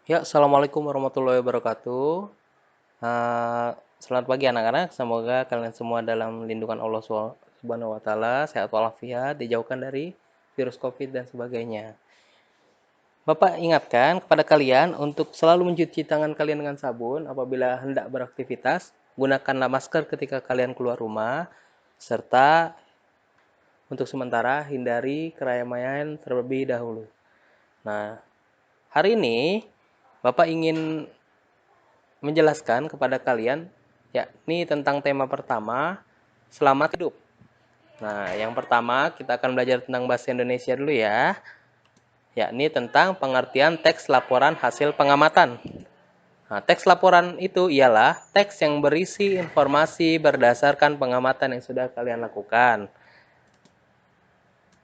Ya, assalamualaikum warahmatullahi wabarakatuh. Eh, Selamat pagi anak-anak. Semoga kalian semua dalam lindungan Allah Subhanahu wa Ta'ala, sehat walafiat, dijauhkan dari virus COVID dan sebagainya. Bapak ingatkan kepada kalian untuk selalu mencuci tangan kalian dengan sabun apabila hendak beraktivitas. Gunakanlah masker ketika kalian keluar rumah, serta untuk sementara hindari keramaian terlebih dahulu. Nah, hari ini Bapak ingin menjelaskan kepada kalian yakni tentang tema pertama, selamat hidup. Nah, yang pertama kita akan belajar tentang bahasa Indonesia dulu ya, yakni tentang pengertian teks laporan hasil pengamatan. Nah, teks laporan itu ialah teks yang berisi informasi berdasarkan pengamatan yang sudah kalian lakukan.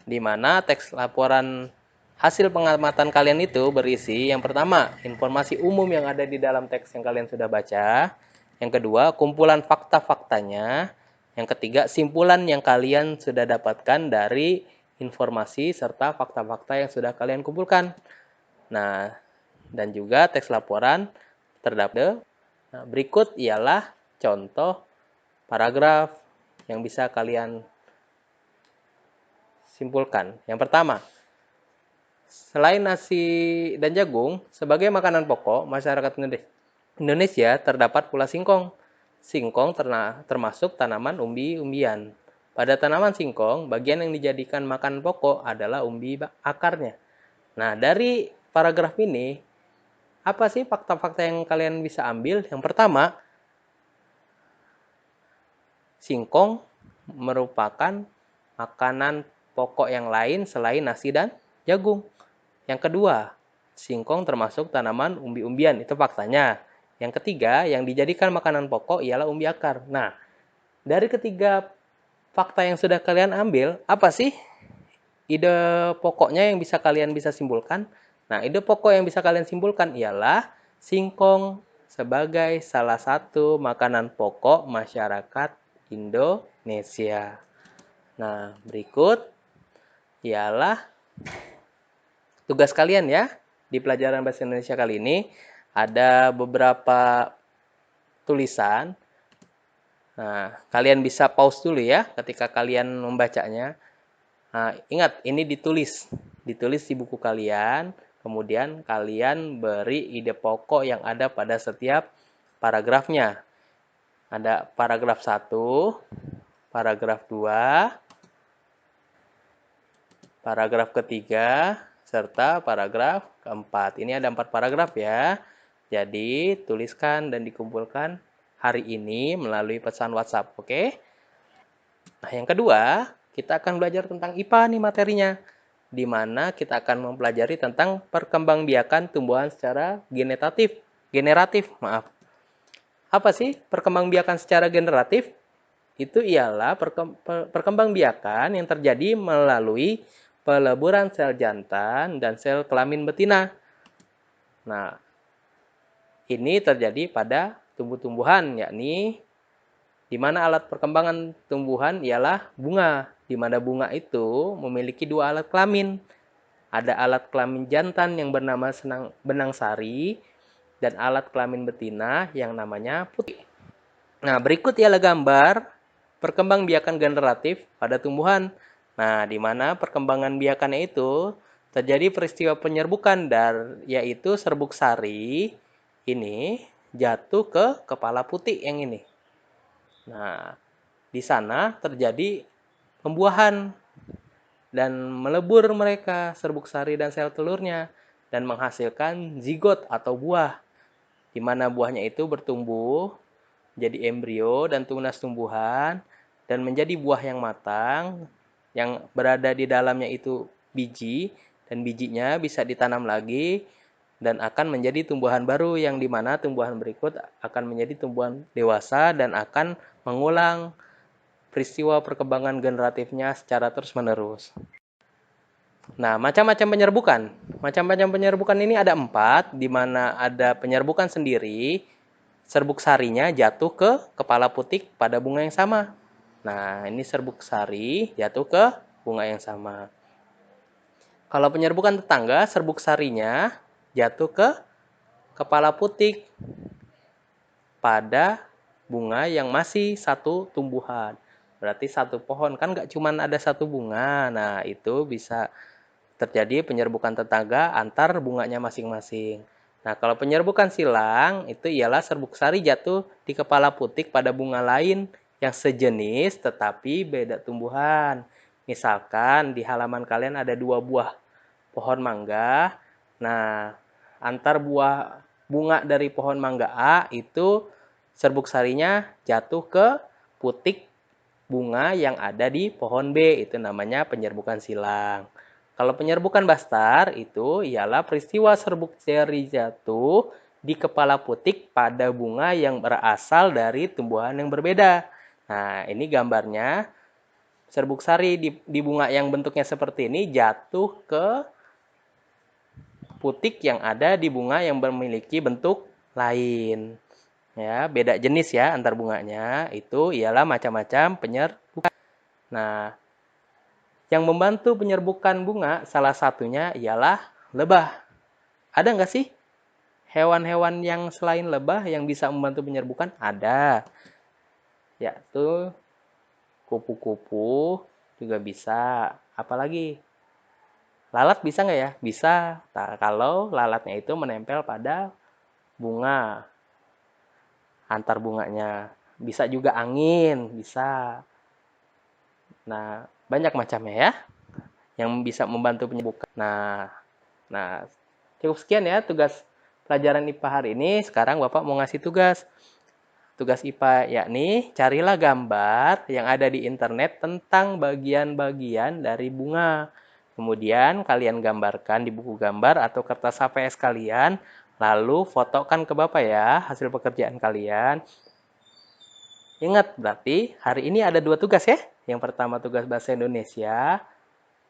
Di mana teks laporan hasil pengamatan kalian itu berisi yang pertama, informasi umum yang ada di dalam teks yang kalian sudah baca. Yang kedua, kumpulan fakta-faktanya. Yang ketiga, simpulan yang kalian sudah dapatkan dari informasi serta fakta-fakta yang sudah kalian kumpulkan. Nah, dan juga teks laporan terdapat. Nah, berikut ialah contoh paragraf yang bisa kalian simpulkan. Yang pertama, selain nasi dan jagung, sebagai makanan pokok, masyarakat Indonesia terdapat pula singkong. Singkong termasuk tanaman umbi-umbian. Pada tanaman singkong, bagian yang dijadikan makanan pokok adalah umbi akarnya. Nah, dari paragraf ini, apa sih fakta-fakta yang kalian bisa ambil? Yang pertama, singkong merupakan makanan pokok yang lain selain nasi dan jagung. Yang kedua, singkong termasuk tanaman umbi-umbian, itu faktanya. Yang ketiga, yang dijadikan makanan pokok ialah umbi akar. Nah, dari ketiga fakta yang sudah kalian ambil, apa sih ide pokoknya yang bisa simpulkan? Nah, ide pokok yang bisa kalian simpulkan ialah singkong sebagai salah satu makanan pokok masyarakat Indonesia. Nah, berikut ialah tugas kalian ya. Di pelajaran bahasa Indonesia kali ini ada beberapa tulisan. Nah, kalian bisa pause dulu ya ketika kalian membacanya. Nah, ingat ini ditulis di buku kalian. Kemudian kalian beri ide pokok yang ada pada setiap paragrafnya. Ada paragraf 1, paragraf 2, paragraf ketiga, serta paragraf keempat. Ini ada 4 paragraf ya. Jadi, tuliskan dan dikumpulkan hari ini melalui pesan WhatsApp, oke? Nah, yang kedua, kita akan belajar tentang IPA nih materinya. Di mana kita akan mempelajari tentang perkembangbiakan tumbuhan secara generatif, maaf. Apa sih perkembangbiakan secara generatif? Itu ialah perkembangbiakan yang terjadi melalui peleburan sel jantan dan sel kelamin betina. Nah, ini terjadi pada tumbuh-tumbuhan, yakni di mana alat perkembangan tumbuhan ialah bunga, di mana bunga itu memiliki 2 alat kelamin. Ada alat kelamin jantan yang bernama benang sari dan alat kelamin betina yang namanya putih. Nah, berikut ialah gambar perkembangbiakan generatif pada tumbuhan. Nah, di mana perkembangan biakannya itu terjadi peristiwa penyerbukan yaitu serbuk sari ini jatuh ke kepala putih yang ini. Nah, di sana terjadi pembuahan dan melebur mereka serbuk sari dan sel telurnya dan menghasilkan zigot atau buah, di mana buahnya itu bertumbuh jadi embrio dan tunas tumbuhan dan menjadi buah yang matang yang berada di dalamnya itu biji, dan bijinya bisa ditanam lagi dan akan menjadi tumbuhan baru yang dimana tumbuhan berikut akan menjadi tumbuhan dewasa dan akan mengulang peristiwa perkembangan generatifnya secara terus-menerus. Nah, macam-macam penyerbukan. Macam-macam penyerbukan ini ada 4, di mana ada penyerbukan sendiri, serbuk sarinya jatuh ke kepala putik pada bunga yang sama. Nah, ini serbuk sari jatuh ke bunga yang sama. Kalau penyerbukan tetangga, serbuk sarinya jatuh ke kepala putik pada bunga yang masih satu tumbuhan. Berarti satu pohon, kan nggak cuma ada satu bunga. Nah, itu bisa terjadi penyerbukan tetangga antar bunganya masing-masing. Nah, kalau penyerbukan silang, itu ialah serbuk sari jatuh di kepala putik pada bunga lain yang sejenis tetapi beda tumbuhan. Misalkan di halaman kalian ada 2 buah pohon mangga. Nah, antar buah bunga dari pohon mangga A itu serbuk sarinya jatuh ke putik bunga yang ada di pohon B. Itu namanya penyerbukan silang. Kalau penyerbukan bastar itu ialah peristiwa serbuk sari jatuh di kepala putik pada bunga yang berasal dari tumbuhan yang berbeda. Nah, ini gambarnya serbuk sari di bunga yang bentuknya seperti ini jatuh ke putik yang ada di bunga yang memiliki bentuk lain. Ya, beda jenis ya antar bunganya. Itu ialah macam-macam penyerbukan. Nah, yang membantu penyerbukan bunga salah satunya ialah lebah. Ada nggak sih hewan-hewan yang selain lebah yang bisa membantu penyerbukan? Ada. Yaitu kupu-kupu juga bisa. Apalagi? Lalat bisa nggak ya? Bisa. Nah, kalau lalatnya itu menempel pada bunga, antar bunganya. Bisa juga angin, bisa. Nah, banyak macamnya ya yang bisa membantu penyerbukan. Nah, cukup sekian ya tugas pelajaran IPA hari ini. Sekarang Bapak mau ngasih tugas. Tugas IPA yakni carilah gambar yang ada di internet tentang bagian-bagian dari bunga. Kemudian kalian gambarkan di buku gambar atau kertas HVS kalian, lalu fotokan ke Bapak ya hasil pekerjaan kalian. Ingat, berarti hari ini ada 2 tugas ya. Yang pertama tugas bahasa Indonesia,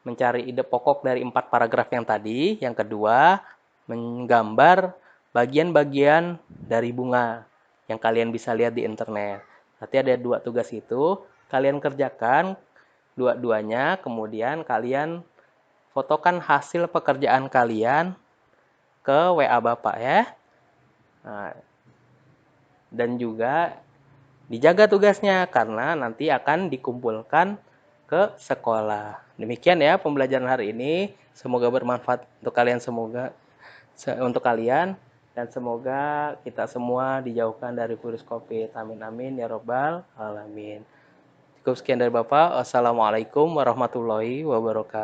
mencari ide pokok dari 4 paragraf yang tadi. Yang kedua, menggambar bagian-bagian dari bunga yang kalian bisa lihat di internet. Berarti ada 2 tugas itu, kalian kerjakan dua-duanya, kemudian kalian fotokan hasil pekerjaan kalian ke WA Bapak ya. Nah, dan juga dijaga tugasnya karena nanti akan dikumpulkan ke sekolah. Demikian ya pembelajaran hari ini. Semoga bermanfaat untuk kalian dan semoga kita semua dijauhkan dari virus COVID. Amin amin ya robbal alamin. Cukup sekian dari Bapak. Wassalamualaikum warahmatullahi wabarakatuh.